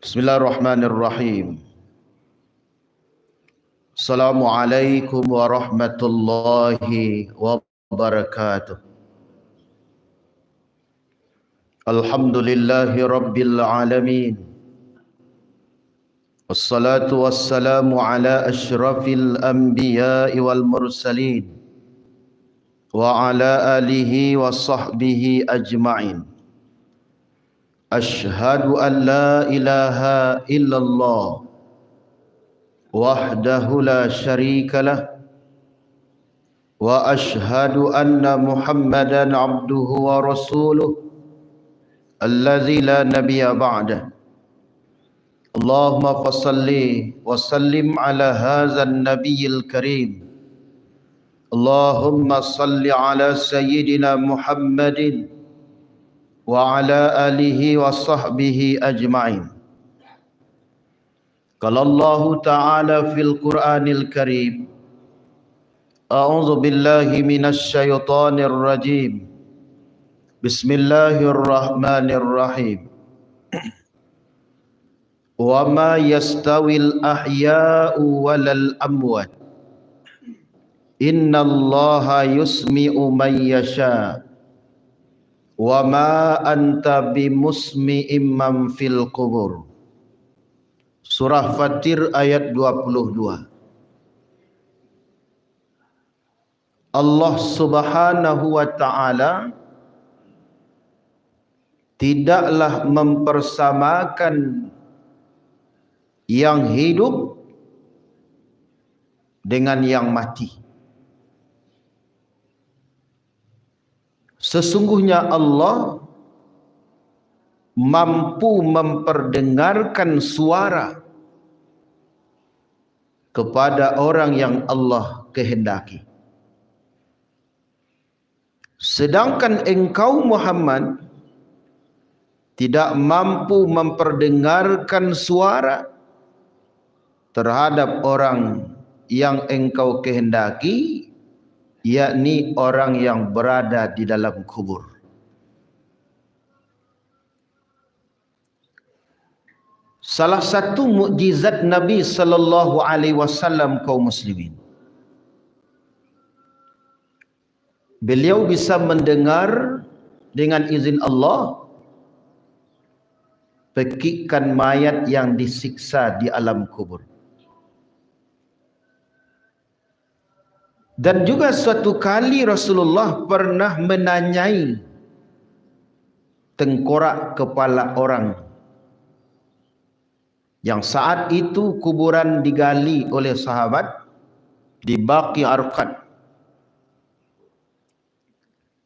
Bismillahirrahmanirrahim. Assalamualaikum warahmatullahi wabarakatuh. Alhamdulillahi rabbil alamin. Wassalatu wassalamu ala asyrafil anbiya'i wal mursalin wa ala alihi wa sahbihi ajma'in. Ashhadu an la ilaha illallah wahdahu la syarika lah wa ashhadu anna Muhammadan abduhu wa rasuluh allazi la nabiyya ba'dah. Allahumma fassalli wa sallim ala hadzal nabiyil karim. Allahumma salli ala sayyidina Muhammadin wa ala alihi wa sahbihi ajma'in. Qala Allah Ta'ala fil Qur'anil Karim, A'udzu billahi minasy syaithanir rajim. Bismillahirrahmanirrahim. Wa ma yastawil ahya'u walal amwat. Innallaha yusmi'u man yasha'. Wa ma anta bimusmi'im man fil qubur. Surah Fatir ayat 22. Allah Subhanahu wa ta'ala tidaklah mempersamakan yang hidup dengan yang mati. Sesungguhnya Allah mampu memperdengarkan suara kepada orang yang Allah kehendaki. Sedangkan engkau Muhammad tidak mampu memperdengarkan suara terhadap orang yang engkau kehendaki, yakni orang yang berada di dalam kubur. Salah satu mukjizat Nabi sallallahu alaihi wasallam kaum muslimin, beliau bisa mendengar dengan izin Allah pekikan mayat yang disiksa di alam kubur. Dan juga suatu kali Rasulullah pernah menanyai tengkorak kepala orang yang saat itu kuburan digali oleh sahabat di Baqi Arqad,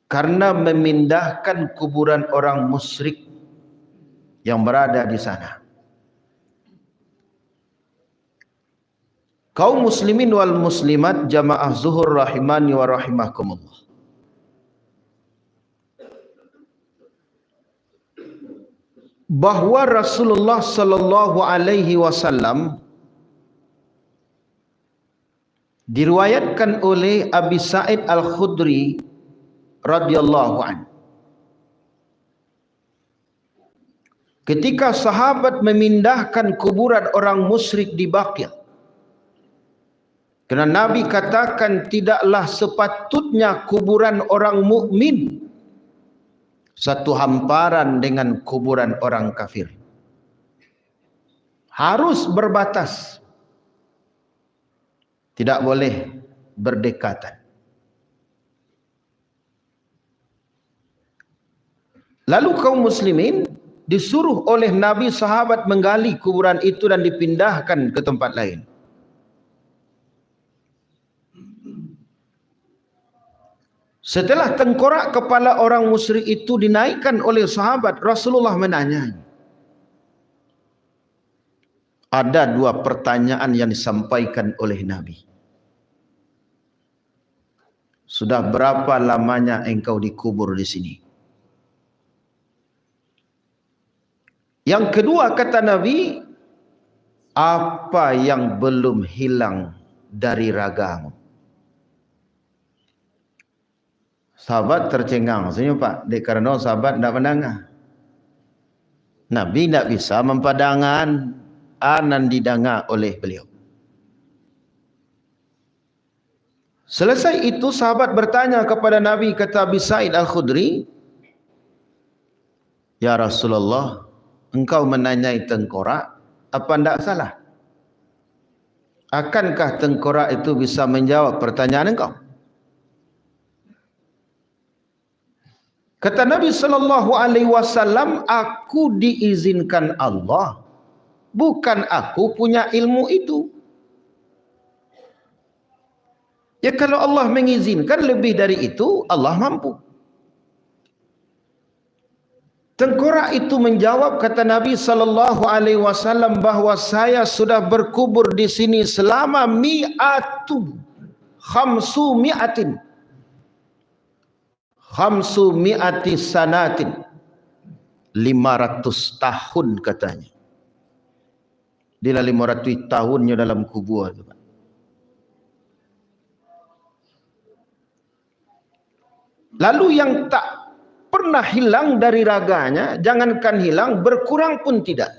karena memindahkan kuburan orang musyrik yang berada di sana. Kaum muslimin wal muslimat jamaah zuhur rahimani wa rahimakumullah. Bahwa Rasulullah sallallahu alaihi wasallam diriwayatkan oleh Abi Sa'id Al-Khudri radhiyallahu anhu, ketika sahabat memindahkan kuburan orang musyrik di Baqi', kerana Nabi katakan tidaklah sepatutnya kuburan orang mukmin satu hamparan dengan kuburan orang kafir. Harus berbatas. Tidak boleh berdekatan. Lalu kaum muslimin disuruh oleh Nabi sahabat menggali kuburan itu dan dipindahkan ke tempat lain. Setelah tengkorak kepala orang musyrik itu dinaikkan oleh sahabat, Rasulullah menanya. Ada dua pertanyaan yang disampaikan oleh Nabi. Sudah berapa lamanya engkau dikubur di sini? Yang kedua kata Nabi, apa yang belum hilang dari ragamu? Sahabat tercengang. Sebenarnya Pak, dek karena sahabat tidak mendengar. Nabi tidak bisa mempadangkan anan didengar oleh beliau. Selesai itu sahabat bertanya kepada Nabi, kata Abi Sa'id Al-Khudri, "Ya Rasulullah, engkau menanyai tengkorak, apa tidak salah? Akankah tengkorak itu bisa menjawab pertanyaan engkau?" Kata Nabi SAW, "Aku diizinkan Allah, bukan aku punya ilmu itu." Ya kalau Allah mengizinkan, lebih dari itu Allah mampu. Tengkorak itu menjawab, kata Nabi SAW, bahawa saya sudah berkubur di sini selama khamsu mi'ati sanatin, 500 tahun katanya. Dia 500 tahunnya dalam kubur. Lalu yang tak pernah hilang dari raganya, jangankan hilang, berkurang pun tidak,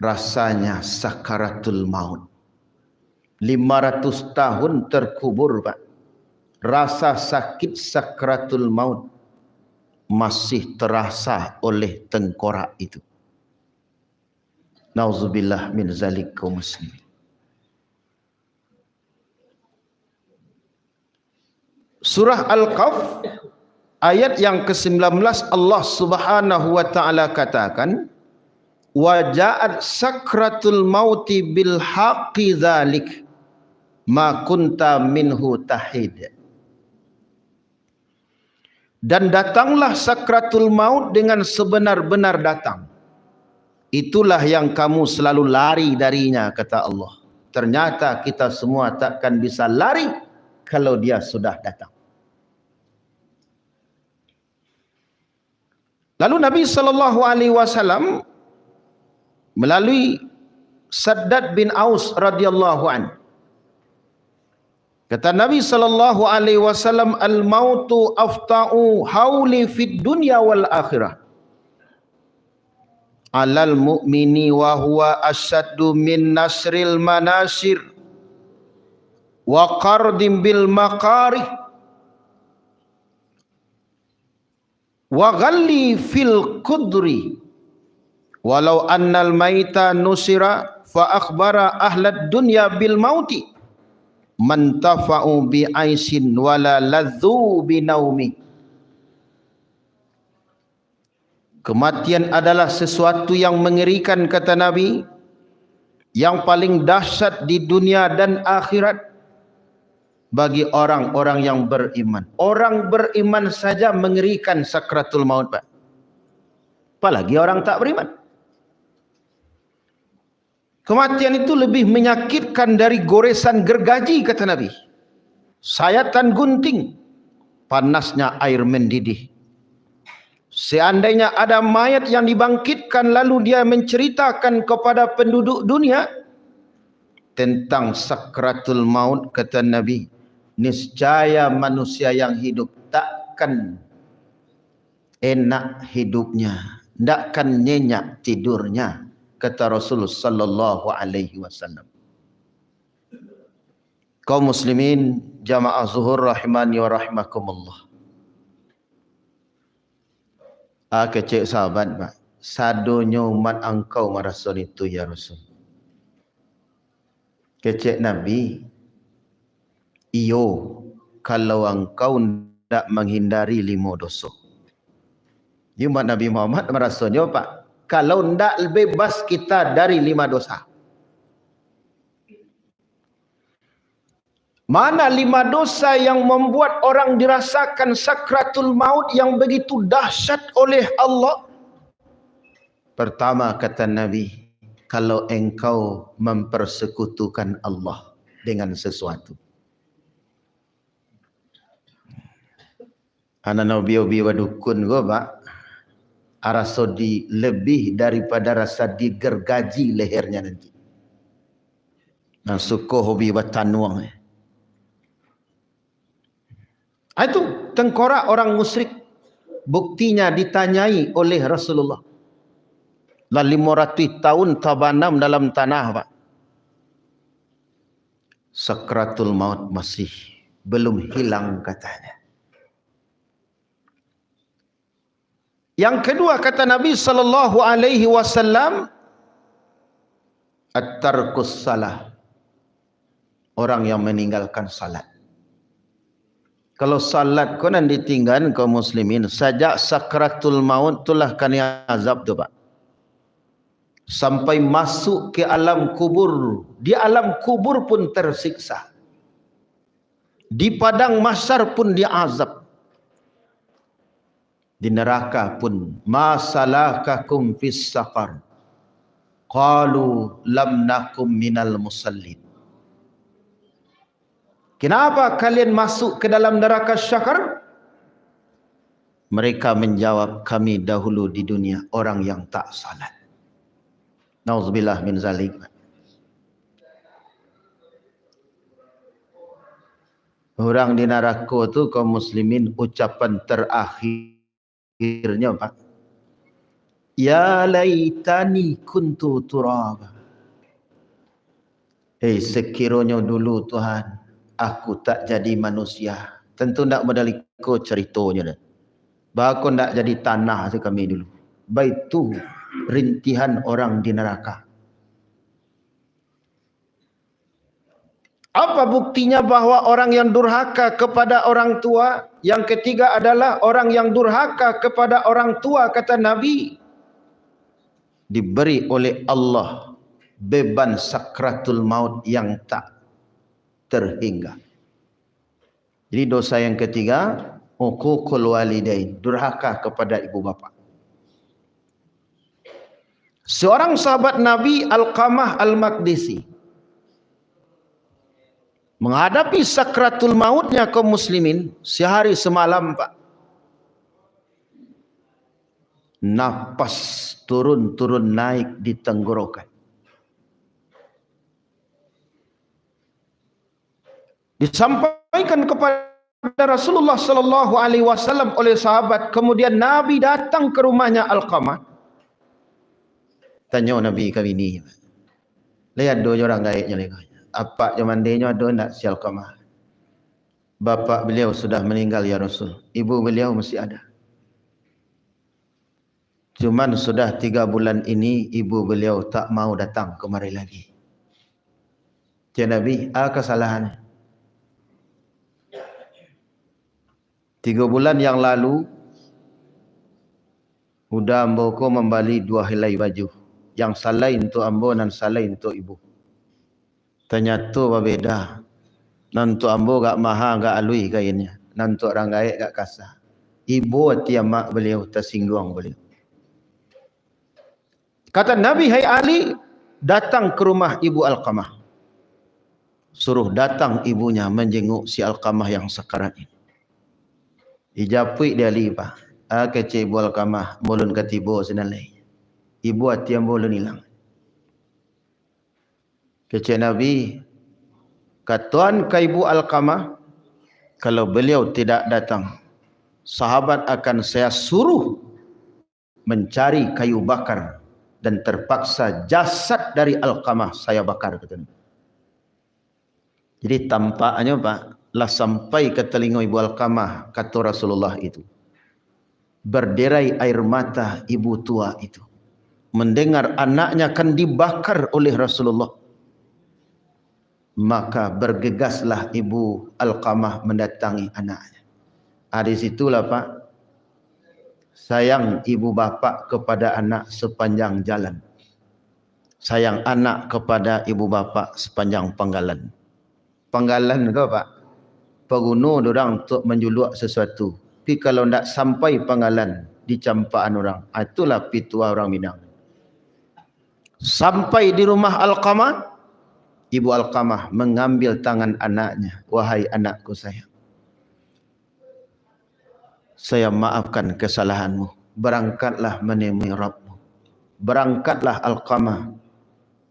rasanya sakaratul maut. 500 tahun terkubur, Pak. Rasa sakit sakaratul maut masih terasa oleh tengkorak itu. Nauzubillah min zalik kaum muslimin. Surah Al-Kahf ayat yang ke-19, Allah Subhanahu wa taala katakan, "Wa ja'at sakratul mauti bil haqqi dzalik ma kunta minhu tahid." Dan datanglah sakratul maut dengan sebenar-benar datang. Itulah yang kamu selalu lari darinya, kata Allah. Ternyata kita semua takkan bisa lari kalau dia sudah datang. Lalu Nabi SAW melalui Saddad bin Aus radhiyallahu an, kata Nabi SAW, "Al-mautu afta'u hauli fid dunya wal akhirah. Alal mu'mini wa huwa asyaddu min nasril manasir wa qardim bil makarih wa ghalli fil qudri walau annal maita nusira fa akhbara ahlad dunya bil mauti mantafa'u bi aisin wala ladzu bi naumi." Kematian adalah sesuatu yang mengerikan, kata Nabi, yang paling dahsyat di dunia dan akhirat bagi orang-orang yang beriman. Orang beriman saja mengerikan sakratul maut, Pak. Apalagi orang tak beriman. Kematian itu lebih menyakitkan dari goresan gergaji, kata Nabi. Sayatan gunting, panasnya air mendidih. Seandainya ada mayat yang dibangkitkan lalu dia menceritakan kepada penduduk dunia tentang sakratul maut, kata Nabi, niscaya manusia yang hidup takkan enak hidupnya, takkan nyenyak tidurnya, kata Rasulullah sallallahu alaihi wasallam. Kaum muslimin jamaah zuhur rahimani wa rahimakumullah. Kecik sahabat, Pak, sadonyo umat engkau marasul itu ya Rasul. Kecik Nabi, iyo kalau engkau tidak menghindari 5 dosa. Umat Nabi Muhammad marasulnya, Pak, kalau tidak bebas kita dari 5 dosa. Mana 5 dosa yang membuat orang dirasakan sakratul maut yang begitu dahsyat oleh Allah? Pertama, kata Nabi, kalau engkau mempersekutukan Allah dengan sesuatu. Anak Nabi wadukun gua, Pak, rasa di lebih daripada rasa digergaji lehernya nanti. Nah, suku hobi batanuang. Itu tengkorak orang musyrik Buktinya ditanyai oleh Rasulullah. Lah 500 tahun tabanam dalam tanah, Pak. Sakratul maut masih belum hilang katanya. Yang kedua kata Nabi sallallahu alaihi wasallam, at-tarkus salah. Orang yang meninggalkan salat. Kalau salat konan ditinggal kaum muslimin, sajak sakratul maut itulah kena azab tu, Pak. Sampai masuk ke alam kubur. Di alam kubur pun tersiksa. Di padang mahsyar pun diazab. Di neraka pun, ma salakakum fis saqar? Qalu lam nakum minal musallin. Kenapa kalian masuk ke dalam neraka syakar? Mereka menjawab, kami dahulu di dunia orang yang tak salat. Nauzubillah min zalik. Orang di neraka tu kaum muslimin, ucapan terakhirnya, Pak, ya laitani kuntu turaba. Sekiranya dulu Tuhan aku tak jadi manusia. Tentu tak mendaliko ceritanya dah. Bahkan tak jadi tanah tu kami dulu. Baik tu rintihan orang di neraka. Apa buktinya bahwa orang yang durhaka kepada orang tua? Yang ketiga adalah orang yang durhaka kepada orang tua, kata Nabi, diberi oleh Allah beban sakratul maut yang tak terhingga. Jadi dosa yang ketiga, uququl walidain, durhaka kepada ibu bapa. Seorang sahabat Nabi, Alqamah Al-Maqdisi, menghadapi sakratul mautnya kaum muslimin sehari semalam, Pak. Nafas turun-turun naik di tenggorokan. Disampaikan kepada Rasulullah sallallahu alaihi wasallam oleh sahabat. Kemudian Nabi datang ke rumahnya Alqamah. Tanya Nabi kami ni, lihat dua orang gaibnya lagi. Apa jamandinya ada nak si Alqamah? Bapa beliau sudah meninggal ya Rasul. Ibu beliau masih ada. Cuman sudah 3 bulan ini ibu beliau tak mau datang kemari lagi. Ya Nabi, apa kesalahan? 3 bulan yang lalu, udah ambo ko membali 2 helai baju. Yang salai untuk ambo dan salai untuk ibu. Ternyata berbeza. Nantu ambo gak maha gak alui kainnya. Nantu orang gaib gak kasar. Ibu hati mak beliau tersinggung beliau. Kata Nabi, hai Ali, datang ke rumah ibu Alqamah. Suruh datang ibunya menjenguk si Alqamah yang sekarat ini. Ijapui dia lipa. Kecil ibu Alqamah, mulun ketibo senalai. Ibu hati yang mulun hilang. Kecil Nabi, katuan ke ibu Alqamah, kalau beliau tidak datang, sahabat akan saya suruh mencari kayu bakar dan terpaksa jasad dari Alqamah saya bakar. Jadi tampaknya, Pak, lah sampai ke telinga ibu Alqamah kata Rasulullah itu. Berderai air mata ibu tua itu. Mendengar anaknya akan dibakar oleh Rasulullah. Maka bergegaslah ibu Alqamah mendatangi anaknya. Di situlah, Pak, sayang ibu bapa kepada anak sepanjang jalan. Sayang anak kepada ibu bapa sepanjang penggalan. Penggalan ke, Pak? Pengguna orang untuk menjuluk sesuatu. Tapi kalau tidak sampai penggalan, dicampaan orang. Itulah pitua orang Minang. Sampai di rumah Alqamah, ibu Alqamah mengambil tangan anaknya. Wahai anakku sayang, saya maafkan kesalahanmu. Berangkatlah menemui Rabbmu. Berangkatlah Alqamah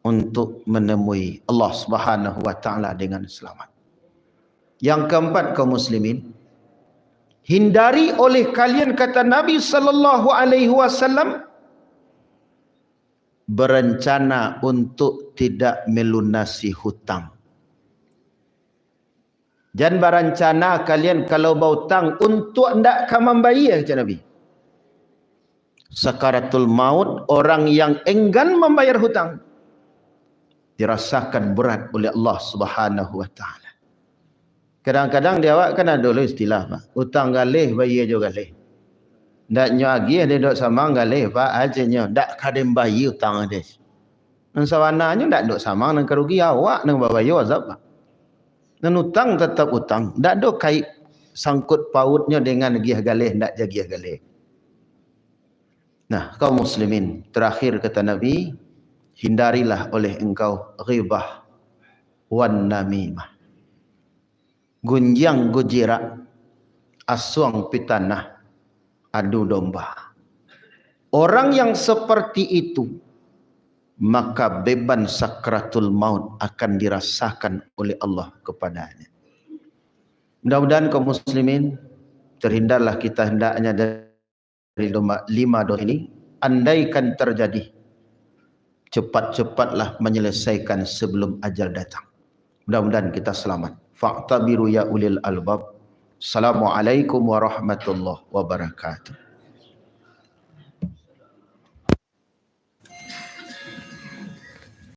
untuk menemui Allah Subhanahu wa taala dengan selamat. Yang keempat, kaum muslimin, hindari oleh kalian, kata Nabi sallallahu alaihi wasallam, berencana untuk tidak melunasi hutang. Jangan berencana kalian kalau berhutang untuk tidak akan membayar, kata Nabi. Sakaratul maut, orang yang enggan membayar hutang dirasakan berat oleh Allah Subhanahu wa taala. Kadang-kadang dia awak kan ada dulu istilah, Pak. Hutang galih bayar juga galih. Ndak nyagi ada dok sama galih, Pak, ajanya ndak kadem bayar hutang ada. Nang sawananya ndak dok sama nang kerugi awak nang bayar azab, Pak. Dan hutang tetap hutang, ndak ada kait sangkut pautnya dengan gih galih ndak jagih galih. Nah, kaum muslimin, terakhir kata Nabi, hindarilah oleh engkau ghibah wan namimah. Gunjang gujira, asuang pitanah, adu domba. Orang yang seperti itu, maka beban sakratul maut akan dirasakan oleh Allah kepadanya. Mudah-mudahan kaum muslimin terhindarlah kita hendaknya dari 5 dosa ini. Andaikan terjadi, cepat-cepatlah menyelesaikan sebelum ajal datang. Mudah-mudahan kita selamat. Fa'tabiru ya ulil albab. Assalamualaikum warahmatullahi wabarakatuh.